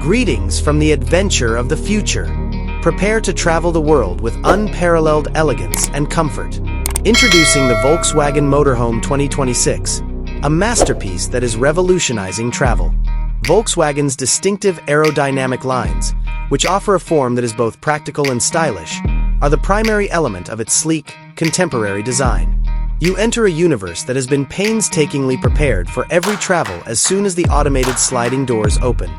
Greetings from the adventure of the future. Prepare to travel the world with unparalleled elegance and comfort. Introducing the Volkswagen Motorhome 2026, a masterpiece that is revolutionizing travel. Volkswagen's distinctive aerodynamic lines, which offer a form that is both practical and stylish, are the primary element of its sleek, contemporary design. You enter a universe that has been painstakingly prepared for every travel as soon as the automated sliding doors open.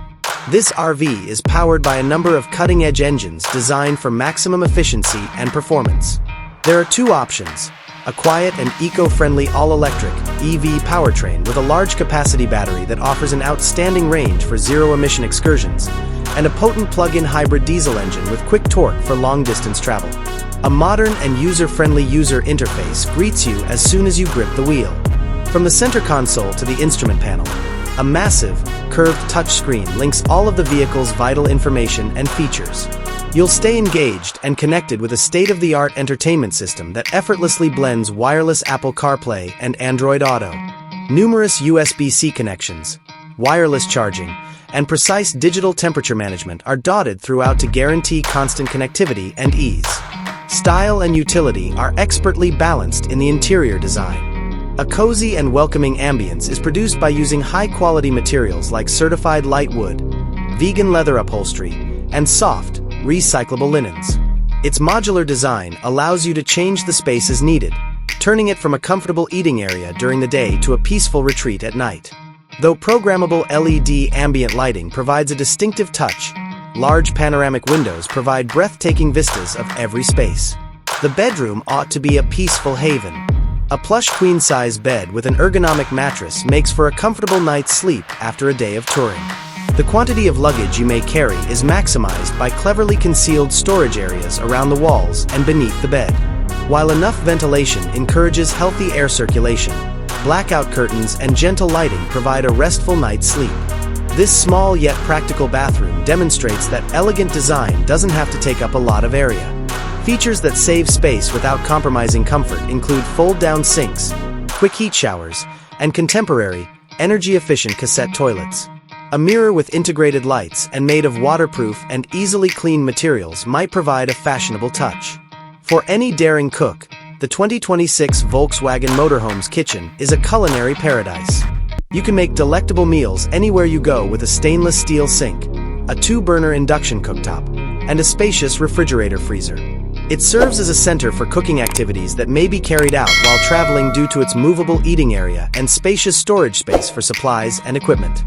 This RV is powered by a number of cutting-edge engines designed for maximum efficiency and performance. There are two options: a quiet and eco-friendly all-electric (EV) powertrain with a large capacity battery that offers an outstanding range for zero-emission excursions, and a potent plug-in hybrid diesel engine with quick torque for long-distance travel. A modern and user-friendly user interface greets you as soon as you grip the wheel. From the center console to the instrument panel, a massive, curved touchscreen links all of the vehicle's vital information and features. You'll stay engaged and connected with a state-of-the-art entertainment system that effortlessly blends wireless Apple CarPlay and Android Auto. Numerous USB-C connections, wireless charging, and precise digital temperature management are dotted throughout to guarantee constant connectivity and ease. Style and utility are expertly balanced in the interior design. A cozy and welcoming ambience is produced by using high-quality materials like certified light wood, vegan leather upholstery, and soft, recyclable linens. Its modular design allows you to change the space as needed, turning it from a comfortable eating area during the day to a peaceful retreat at night. Though programmable LED ambient lighting provides a distinctive touch, large panoramic windows provide breathtaking vistas of every space. The bedroom ought to be a peaceful haven. A plush queen-size bed with an ergonomic mattress makes for a comfortable night's sleep after a day of touring. The quantity of luggage you may carry is maximized by cleverly concealed storage areas around the walls and beneath the bed. While enough ventilation encourages healthy air circulation, blackout curtains and gentle lighting provide a restful night's sleep. This small yet practical bathroom demonstrates that elegant design doesn't have to take up a lot of area. Features that save space without compromising comfort include fold-down sinks, quick heat showers, and contemporary, energy-efficient cassette toilets. A mirror with integrated lights and made of waterproof and easily cleaned materials might provide a fashionable touch. For any daring cook, the 2026 Volkswagen Motorhome's kitchen is a culinary paradise. You can make delectable meals anywhere you go with a stainless steel sink, a 2-burner induction cooktop, and a spacious refrigerator freezer. It serves as a center for cooking activities that may be carried out while traveling due to its movable eating area and spacious storage space for supplies and equipment.